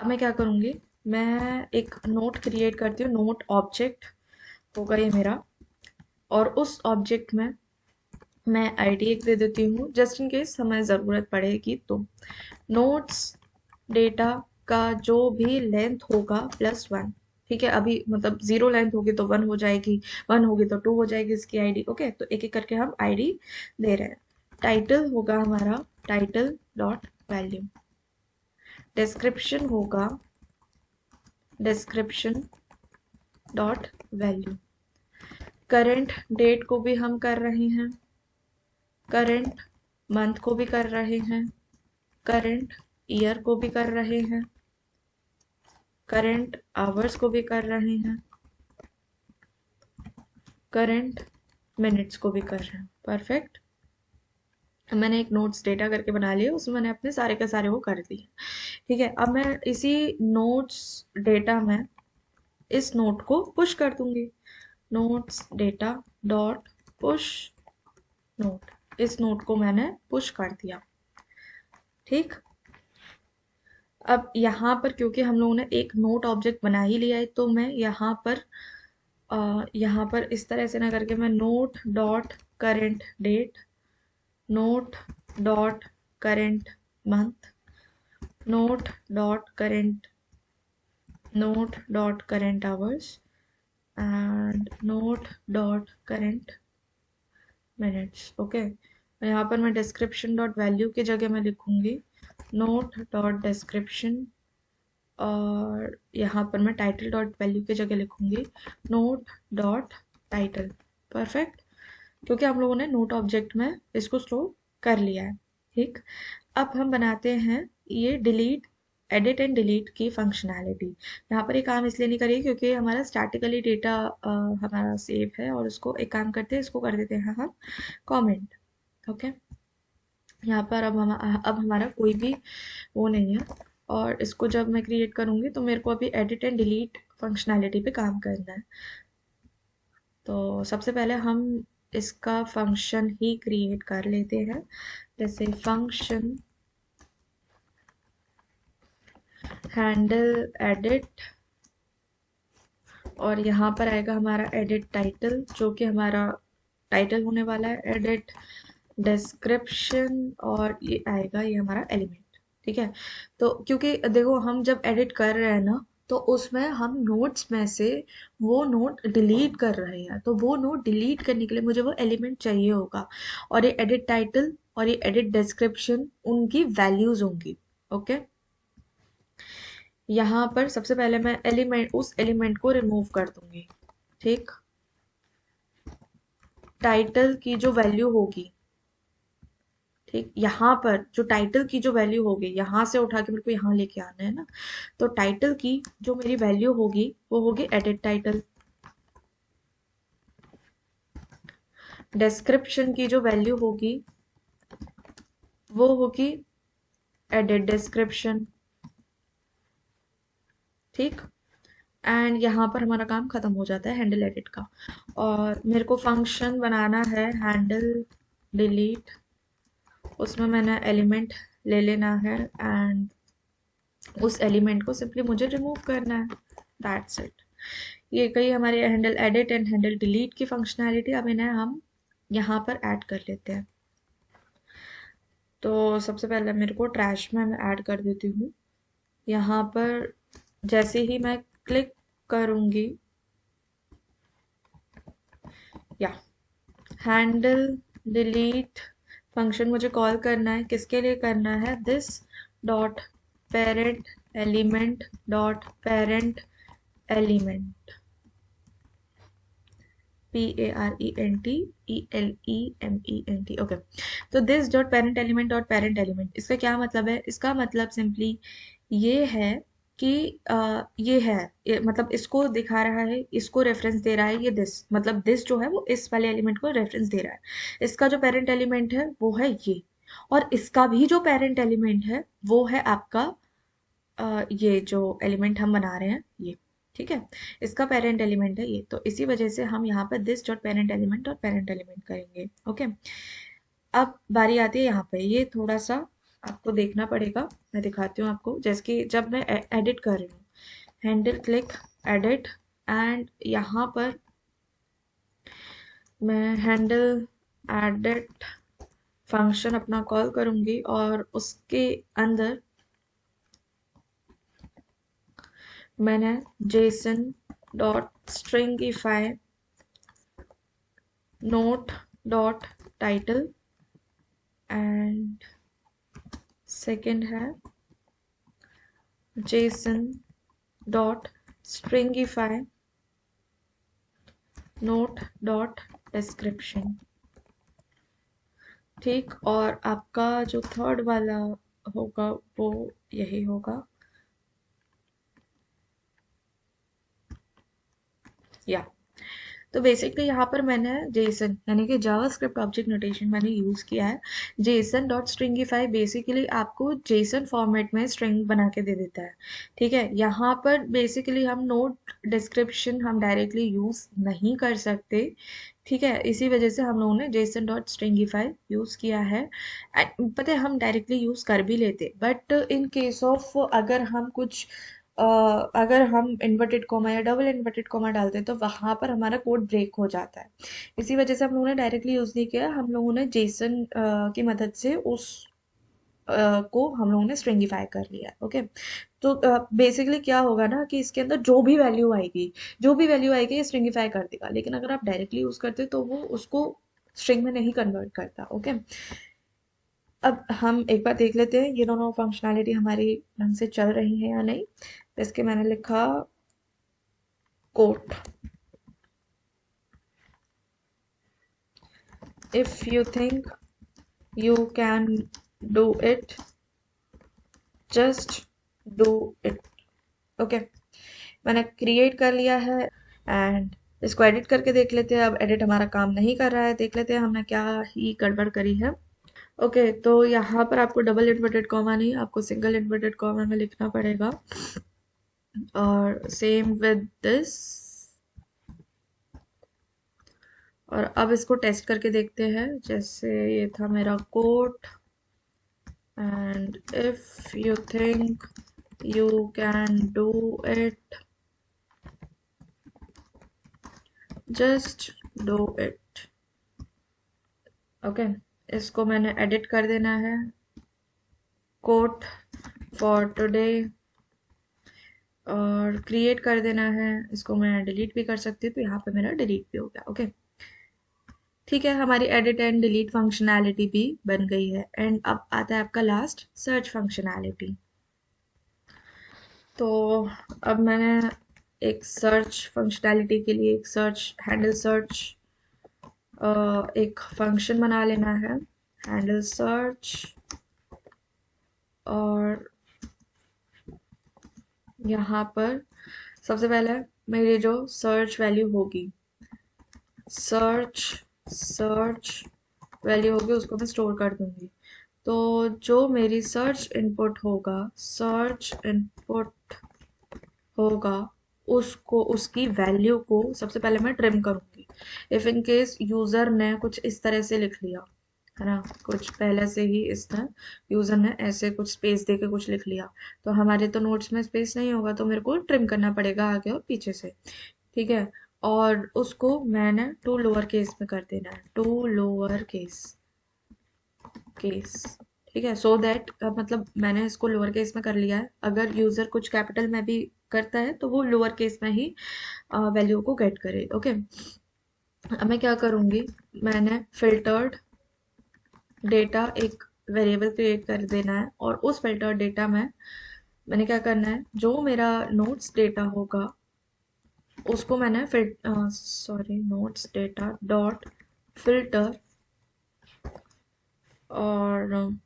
अब मैं क्या करूंगी मैं एक नोट क्रिएट करती हूँ, नोट ऑब्जेक्ट होगा ये मेरा। और उस ऑब्जेक्ट में मैं आईडी एक दे देती हूँ जस्ट इन केस हमें ज़रूरत पड़ेगी तो। नोट्स डेटा का जो भी लेंथ होगा +1। ठीक है, अभी मतलब 0 लेंथ होगी तो 1 हो जाएगी, 1 होगी तो 2 हो जाएगी इसकी आईडी। ओके, तो एक एक करके हम आईडी दे रहे हैं। टाइटल होगा हमारा टाइटल डॉट वैल्यू। डिस्क्रिप्शन होगा description dot value. Current date को भी हम कर रहे हैं, करेंट मंथ को भी कर रहे हैं, करंट ईयर को भी कर रहे हैं, करंट आवर्स को भी कर रहे हैं, करंट मिनट्स को भी कर रहे हैं। परफेक्ट। मैंने एक नोट्स डेटा करके बना लिया, उसमें मैंने अपने सारे के सारे वो कर दिए। ठीक है, अब मैं इसी नोट्स डेटा में इस नोट को पुश कर दूंगी। Notes data dot push note, इस नोट को मैंने पुश कर दिया। ठीक, अब यहाँ पर क्योंकि हम लोगों ने एक नोट ऑब्जेक्ट बना ही लिया है तो मैं यहाँ पर इस तरह से ना करके मैं note dot current date, note dot current month, note dot current hours and note dot current minutes. Okay, यहाँ पर मैं डिस्क्रिप्शन डॉट वैल्यू की जगह मैं लिखूंगी नोट डॉट डिस्क्रिप्शन, और यहाँ पर मैं टाइटल डॉट वैल्यू की जगह लिखूंगी नोट डॉट टाइटल। परफेक्ट, क्योंकि हम लोगों ने नोट ऑब्जेक्ट में इसको स्टोर कर लिया है। ठीक, अब हम बनाते हैं ये डिलीट, एडिट एंड डिलीट की फंक्शनैलिटी। यहाँ पर ये काम इसलिए नहीं करिए क्योंकि हमारा स्टैटिकली डेटा हमारा सेव है, और उसको एक काम करते हैं, इसको कर देते हैं हम कमेंट। ओके, यहाँ पर अब हमारा कोई भी वो नहीं है, और इसको जब मैं क्रिएट करूँगी तो मेरे को अभी एडिट एंड डिलीट फंक्शनैलिटी पे काम करना है। तो सबसे पहले हम इसका फंक्शन ही क्रिएट कर लेते हैं, जैसे फंक्शन हैंडल एडिट, और यहाँ पर आएगा हमारा एडिट टाइटल जो कि हमारा टाइटल होने वाला है, एडिट डिस्क्रिप्शन, और ये आएगा ये हमारा एलिमेंट। ठीक है, तो क्योंकि देखो हम जब एडिट कर रहे हैं ना तो उसमें हम नोट्स में से वो नोट डिलीट कर रहे हैं, तो वो नोट डिलीट करने के लिए मुझे वो एलिमेंट चाहिए होगा, और ये एडिट टाइटल और ये एडिट डिस्क्रिप्शन उनकी वैल्यूज होंगी। ओके, यहाँ पर सबसे पहले मैं उस एलिमेंट को रिमूव कर दूंगी। ठीक, टाइटल की जो वैल्यू होगी, ठीक, यहाँ पर जो टाइटल की जो वैल्यू होगी यहाँ से उठा के मेरे को यहाँ लेके आना है ना, तो टाइटल की जो मेरी वैल्यू होगी वो होगी एडिट टाइटल। डिस्क्रिप्शन की जो वैल्यू होगी वो होगी एडिट डिस्क्रिप्शन। ठीक, एंड यहाँ पर हमारा काम खत्म हो जाता है हैंडल एडिट का, और मेरे को फंक्शन बनाना है हैंडल डिलीट। उसमें मैंने एलिमेंट ले लेना है एंड उस एलिमेंट को सिंपली मुझे रिमूव करना है, दैट्स इट। ये कई हमारे handle edit and handle delete की फंक्शनैलिटी, अब इन्हें हम यहाँ पर ऐड कर लेते हैं। तो सबसे पहले मेरे को ट्रैश में मैं ऐड कर देती हूँ। यहाँ पर जैसे ही मैं क्लिक करूँगी या हैंडल डिलीट फंक्शन मुझे कॉल करना है, किसके लिए करना है, this dot parent element dot parent element, PARENTELEMENT, okay. तो this dot parent element dot parent element, इसका क्या मतलब है, इसका मतलब सिंपली ये है कि ये है, मतलब इसको दिखा रहा है, इसको रेफरेंस दे रहा है, ये दिस मतलब दिस जो है वो इस वाले एलिमेंट को रेफरेंस दे रहा है। इसका जो पेरेंट एलिमेंट है वो है ये, और इसका भी जो पेरेंट एलिमेंट है वो है आपका ये जो एलिमेंट हम बना रहे हैं ये, ठीक है। इसका पेरेंट एलिमेंट है ये, तो इसी वजह से हम यहाँ पर this dot parent element dot parent element करेंगे, ओके। अब बारी आती है यहाँ पे, ये थोड़ा सा आपको देखना पड़ेगा, मैं दिखाती हूँ आपको। जैसे कि जब मैं एडिट कर रही हूँ, हैंडल क्लिक एडिट, एंड यहाँ पर मैं हैंडल एडिट फंक्शन अपना कॉल करूँगी, और उसके अंदर मैंने JSON dot stringify note dot title, and second है JSON dot stringify note dot description, ठीक। और आपका जो थर्ड वाला होगा वो यही होगा, या। तो बेसिकली यहाँ पर मैंने जेसन यानी कि जावास्क्रिप्ट ऑब्जेक्ट नोटेशन मैंने यूज़ किया है। जेसन डॉट स्ट्रिंगिफाई बेसिकली आपको जेसन फॉर्मेट में स्ट्रिंग बना के दे देता है, ठीक है। यहाँ पर बेसिकली हम नोट डिस्क्रिप्शन हम डायरेक्टली यूज़ नहीं कर सकते, ठीक है। इसी वजह से हम लोगों ने जेसन डॉट स्ट्रिंगिफाई यूज़ किया है। पता है हम डायरेक्टली यूज़ कर भी लेते, बट इन केस ऑफ अगर हम कुछ अगर हम इन्वर्टेड कॉमा या डबल इन्वर्टेड कॉमा डालते हैं तो वहाँ पर हमारा कोड ब्रेक हो जाता है। इसी वजह से हम लोगों ने डायरेक्टली यूज़ नहीं किया, हम लोगों ने जेसन की मदद से उस को हम लोगों ने स्ट्रिंगिफाई कर लिया, ओके। तो बेसिकली क्या होगा ना कि इसके अंदर जो भी वैल्यू आएगी ये स्ट्रिंगिफाई कर देगा, लेकिन अगर आप डायरेक्टली यूज़ करते तो वो उसको स्ट्रिंग में नहीं कन्वर्ट करता, ओके। अब हम एक बार देख लेते हैं ये दोनों फंक्शनैलिटी हमारी ढंग से चल रही है या नहीं। तो इसके मैंने लिखा coat, if you think you can do it, just do it, okay. मैंने क्रिएट कर लिया है, एंड इसको एडिट करके देख लेते हैं। अब एडिट हमारा काम नहीं कर रहा है, देख लेते हैं हमने क्या ही गड़बड़ करी है, ओके। तो यहाँ पर आपको डबल इन्वर्टेड कॉमा नहीं, आपको सिंगल इन्वर्टेड कॉमा में लिखना पड़ेगा, और सेम विद दिस। और अब इसको टेस्ट करके देखते हैं, जैसे ये था मेरा coat, and if you think you can do it, just do it, okay. इसको मैंने एडिट कर देना है, कोट फॉर टुडे, और क्रिएट कर देना है। इसको मैं डिलीट भी कर सकती हूँ, तो यहाँ पे मेरा डिलीट भी हो गया, ओके। ठीक है, हमारी एडिट एंड डिलीट फंक्शनैलिटी भी बन गई है। एंड अब आता है आपका लास्ट सर्च फंक्शनैलिटी। तो अब मैंने एक सर्च फंक्शनैलिटी के लिए एक सर्च हैंडल सर्च एक फंक्शन बना लेना है, हैंडल सर्च, और यहाँ पर सबसे पहले मेरी जो सर्च वैल्यू होगी, सर्च सर्च वैल्यू होगी, उसको मैं स्टोर कर दूंगी। तो जो मेरी सर्च इनपुट होगा उसको, उसकी वैल्यू को सबसे पहले मैं ट्रिम करूंगी। इफ इन केस यूजर ने कुछ इस तरह से लिख लिया है ना, कुछ पहले से ही इसने यूजर ने ऐसे कुछ स्पेस दे के कुछ लिख लिया, तो हमारे तो नोट्स में स्पेस नहीं होगा, तो मेरे को ट्रिम करना पड़ेगा आगे और पीछे से, ठीक है। और उसको मैंने टू लोअर केस में कर देना है, टू लोअर केस, ठीक है। सो दैट मतलब मैंने इसको लोअर केस में कर लिया है, अगर यूजर कुछ कैपिटल में भी करता है तो वो लोअर केस में ही वैल्यू को गेट करे, ओके। अब मैं क्या करूंगी, मैंने फिल्टर्ड डेटा एक वेरिएबल क्रिएट कर देना है और उस फिल्टर डेटा में मैंने क्या करना है, जो मेरा नोट्स डेटा होगा उसको मैंने नोट्स डेटा डॉट फिल्टर, और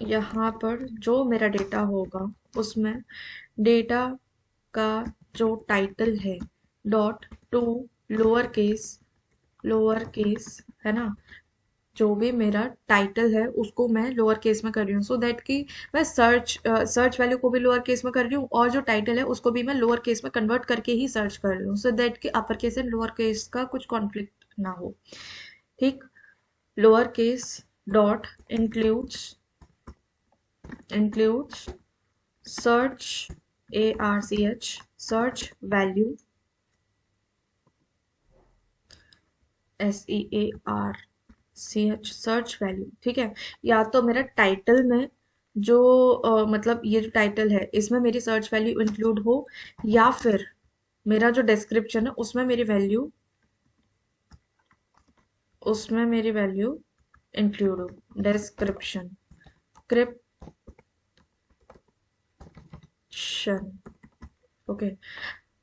यहाँ पर जो मेरा डेटा होगा उसमें डेटा का जो टाइटल है डॉट टू लोअर केस है ना, जो भी मेरा टाइटल है उसको मैं लोअर केस में कर रही हूँ, सो दैट कि मैं सर्च वैल्यू को भी लोअर केस में कर रही हूँ और जो टाइटल है उसको भी मैं लोअर केस में कन्वर्ट करके ही सर्च कर रही हूँ, सो दैट कि upper case and lower case का कुछ कॉन्फ्लिक्ट ना हो। ठीक, lower case dot includes search search value search value. ठीक है, या तो मेरा टाइटल में जो मतलब ये जो टाइटल है इसमें मेरी सर्च वैल्यू इंक्लूड हो, या फिर मेरा जो डिस्क्रिप्शन है उसमें मेरी वैल्यू इंक्लूड हो। डिस्क्रिप्शन क्रिप्शन, okay,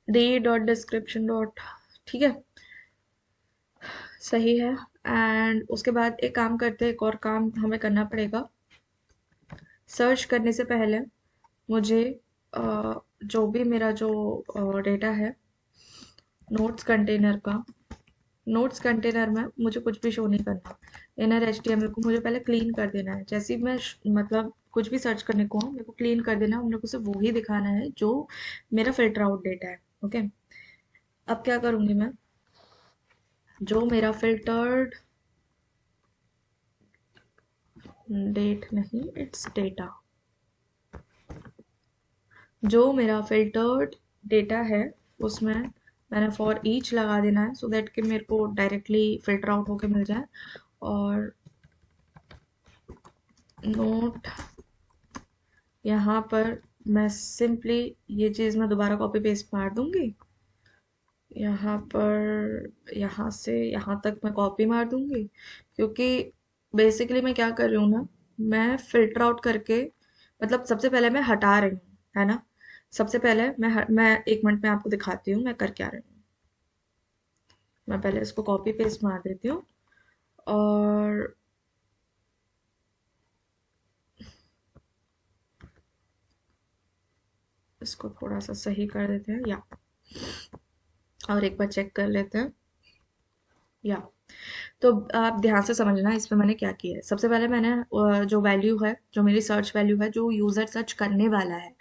D dot description dot, ठीक है, सही है। एंड उसके बाद एक काम करते हैं, एक और काम हमें करना पड़ेगा। सर्च करने से पहले मुझे जो भी मेरा जो डेटा है नोट्स कंटेनर में मुझे कुछ भी शो नहीं करना। इनर एचटीएमएल को मुझे पहले क्लीन कर देना है। जैसे ही मैं मतलब कुछ भी सर्च करने को मेरे को क्लीन कर देना है, मेरे को सिर्फ वो ही दिखाना है जो मेरा फिल्टर आउट डेटा है। ओके, अब क्या करूंगी मैं, जो मेरा फिल्टर्ड डेट नहीं, इट्स डेटा, जो मेरा फिल्टर्ड डेटा है उसमें मैंने फॉर ईच लगा देना है, सो दैट कि मेरे को डायरेक्टली फिल्टर आउट होके मिल जाए। और नोट, यहाँ पर मैं सिंपली ये चीज़ मैं दोबारा कॉपी पेस्ट मार दूंगी, यहाँ पर यहाँ से यहाँ तक मैं कॉपी मार दूंगी, क्योंकि बेसिकली मैं क्या कर रही हूँ ना, मैं फिल्टर आउट करके मतलब सबसे पहले मैं हटा रही हूँ, है ना। सबसे पहले मैं 1 मिनट में आपको दिखाती हूँ मैं कर क्या रही हूँ। मैं पहले इसको कॉपी पेस्ट मार देती हूँ और इसको थोड़ा सा सही कर देते हैं, या और एक बार चेक कर लेते हैं, या तो आप ध्यान से समझना इसमें मैंने क्या किया है। सबसे पहले मैंने जो वैल्यू है, जो मेरी सर्च वैल्यू है, जो यूज़र सर्च करने वाला है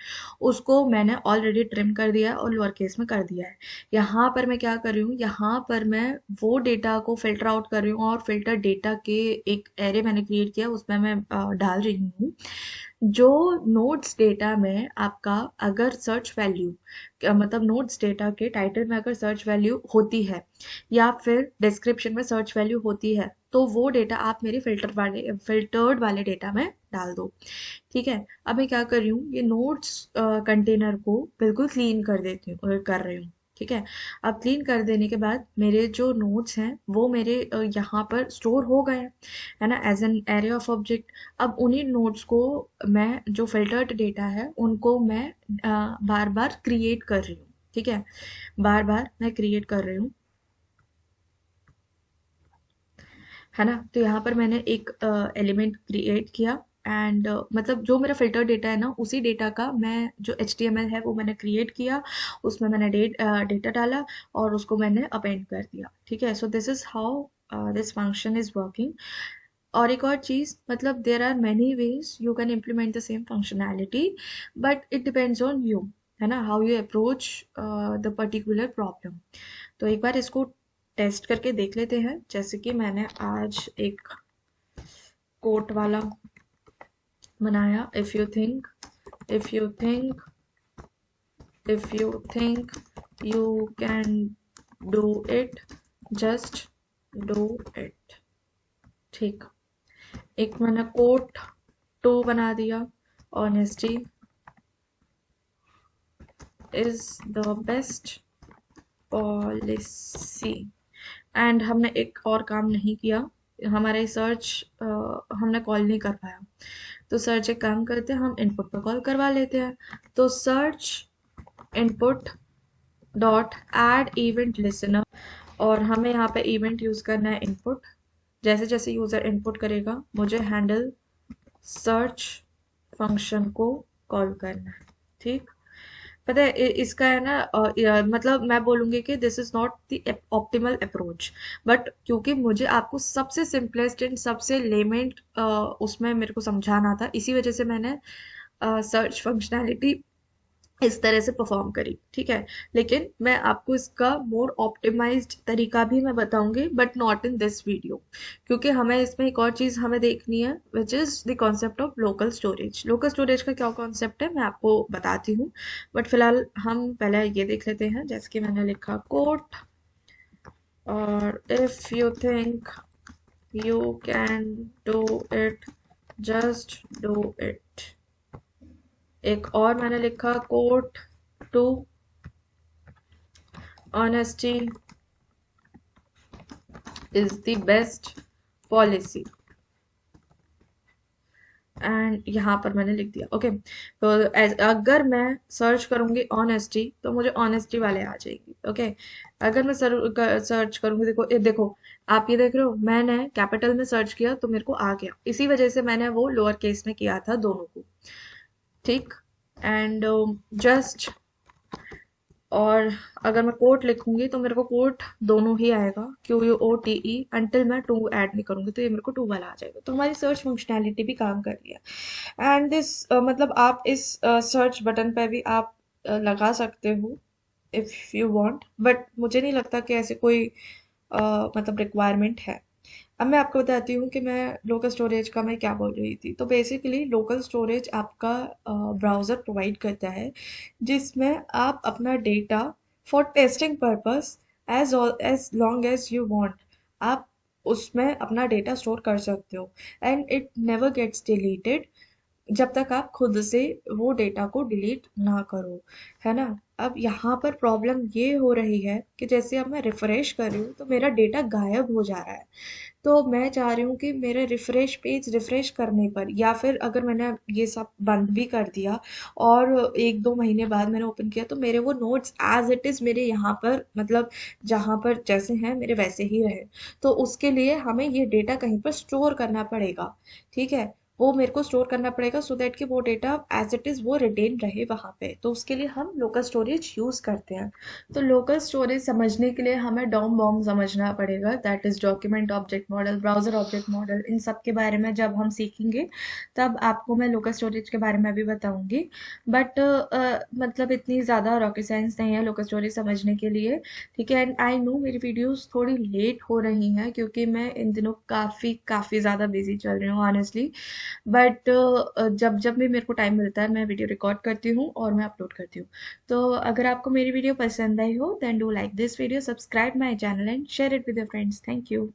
उसको मैंने ऑलरेडी ट्रिम कर दिया है और लोअर केस में कर दिया है। यहाँ पर मैं क्या कर रही हूँ, यहाँ पर मैं वो डेटा को फिल्टर आउट कर रही हूँ और फिल्टर डेटा के एक एरे मैंने क्रिएट किया, उसमें मैं डाल रही हूँ जो नोट्स डेटा में आपका अगर सर्च वैल्यू मतलब नोट्स डेटा के टाइटल में अगर सर्च वैल्यू होती है या फिर डिस्क्रिप्शन में सर्च वैल्यू होती है, तो वो डेटा आप मेरे फिल्टर्ड वाले डेटा में डाल दो। ठीक है, अब मैं क्या कर रही हूँ, ये नोट्स कंटेनर को बिल्कुल क्लीन कर रही हूँ। ठीक है, अब क्लीन कर देने के बाद मेरे जो नोट्स हैं वो मेरे यहाँ पर स्टोर हो गए हैं, है ना, as an array of object. अब उन्हीं नोट्स को मैं जो फिल्टर्ड डेटा है उनको मैं बार बार क्रिएट कर रही हूँ। ठीक है, बार बार मैं क्रिएट कर रही हूँ, है ना। तो यहाँ पर मैंने एक एलिमेंट क्रिएट किया एंड मतलब जो मेरा फिल्टर डेटा है ना उसी डेटा का मैं जो HTML है वो मैंने क्रिएट किया, उसमें मैंने डेटा डाला और उसको मैंने अपेंड कर दिया। ठीक है, so this is how this function is working. और एक और चीज़, मतलब there are many ways you can implement the same functionality, but it depends on you, है ना, how you approach the particular problem. तो एक बार इसको टेस्ट करके देख लेते हैं। जैसे कि मैंने आज एक कोट वाला बनाया, if you think if you think you can do it, just do it. ठीक, एक मैंने कोट 2 बना दिया, honesty is the best policy. And हमने एक और काम नहीं किया, हमारे सर्च हमने कॉल नहीं कर पाया, तो सर्च एक काम करते हैं, हम इनपुट पर कॉल करवा लेते हैं। तो search input dot add event listener, और हमें यहाँ पे इवेंट यूज़ करना है इनपुट। जैसे जैसे यूज़र इनपुट करेगा मुझे हैंडल सर्च फंक्शन को कॉल करना है। ठीक, पता है इसका है ना मतलब मैं बोलूँगी कि this is not the optimal approach, but क्योंकि मुझे आपको सबसे सिंपलेस्ट एंड सबसे लेमेंट उसमें मेरे को समझाना था, इसी वजह से मैंने सर्च फंक्शनैलिटी इस तरह से परफॉर्म करी। ठीक है, लेकिन मैं आपको इसका मोर ऑप्टिमाइज्ड तरीका भी मैं बताऊंगी, but not in this video, क्योंकि हमें इसमें एक और चीज़ हमें देखनी है, which is the concept of local storage. Local storage का क्या कॉन्सेप्ट है मैं आपको बताती हूँ, बट फिलहाल हम पहले ये देख लेते हैं। जैसे कि मैंने लिखा कोट, और if you think you can do it, just do it. एक और मैंने लिखा quote two, honesty is the best policy, and यहाँ पर मैंने लिख दिया। ओके, तो अगर मैं सर्च करूंगी ऑनेस्टी तो मुझे ऑनेस्टी वाले आ जाएगी। ओके, अगर मैं सर्च करूंगी, देखो देखो, आप ये देख रहे हो मैंने कैपिटल में सर्च किया तो मेरे को आ गया, इसी वजह से मैंने वो लोअर केस में किया था दोनों को। ठीक, एंड जस्ट, और अगर मैं कोट लिखूंगी तो मेरे को कोट दोनों ही आएगा, QUOTE, अंटिल मैं टू ऐड नहीं करूंगी तो ये मेरे को टू वाला आ जाएगा। तो हमारी सर्च फंक्शनैलिटी भी काम कर रही है। एंड दिस मतलब आप इस सर्च बटन पे भी आप लगा सकते हो इफ यू वांट, बट मुझे नहीं लगता कि ऐसे कोई मतलब रिक्वायरमेंट है। अब मैं आपको बताती हूँ कि मैं लोकल स्टोरेज का मैं क्या बोल रही थी। तो बेसिकली लोकल स्टोरेज आपका ब्राउज़र प्रोवाइड करता है, जिसमें आप अपना data for testing purpose as long as you want, आप उसमें अपना डेटा स्टोर कर सकते हो, and it never gets deleted जब तक आप खुद से वो डेटा को डिलीट ना करो, है ना। अब यहाँ पर प्रॉब्लम ये हो रही है कि जैसे अब मैं रिफ्रेश कर रही हूँ तो मेरा डेटा गायब हो जा रहा है। तो मैं चाह रही हूँ कि मेरे रिफ्रेश पेज रिफ्रेश करने पर, या फिर अगर मैंने ये सब बंद भी कर दिया और 1-2 महीने बाद मैंने ओपन किया तो मेरे वो नोट्स एज इट इज़ मेरे यहाँ पर, मतलब जहाँ पर जैसे हैं मेरे वैसे ही रहे। तो उसके लिए हमें ये डेटा कहीं पर स्टोर करना पड़ेगा। ठीक है, वो मेरे को स्टोर करना पड़ेगा सो दैट कि वो डेटा एज इट इज़ वो रिटेन रहे वहाँ पे। तो उसके लिए हम लोकल स्टोरेज यूज़ करते हैं। तो लोकल स्टोरेज समझने के लिए हमें डॉम बॉम समझना पड़ेगा, that is document object model, browser object model. इन सब के बारे में जब हम सीखेंगे तब आपको मैं लोकल स्टोरेज के बारे में भी बताऊंगी, बट मतलब इतनी ज़्यादा रॉकेट साइंस नहीं है लोकल स्टोरेज समझने के लिए। ठीक है, एंड आई नो मेरी वीडियोस थोड़ी लेट हो रही हैं क्योंकि मैं इन दिनों काफ़ी काफ़ी ज़्यादा बिजी चल रही हूँ ऑनेस्टली, बट जब जब भी मेरे को टाइम मिलता है मैं वीडियो रिकॉर्ड करती हूँ और मैं अपलोड करती हूँ। तो अगर आपको मेरी वीडियो पसंद आई हो then do like this video, subscribe my channel and share it with your friends. Thank you.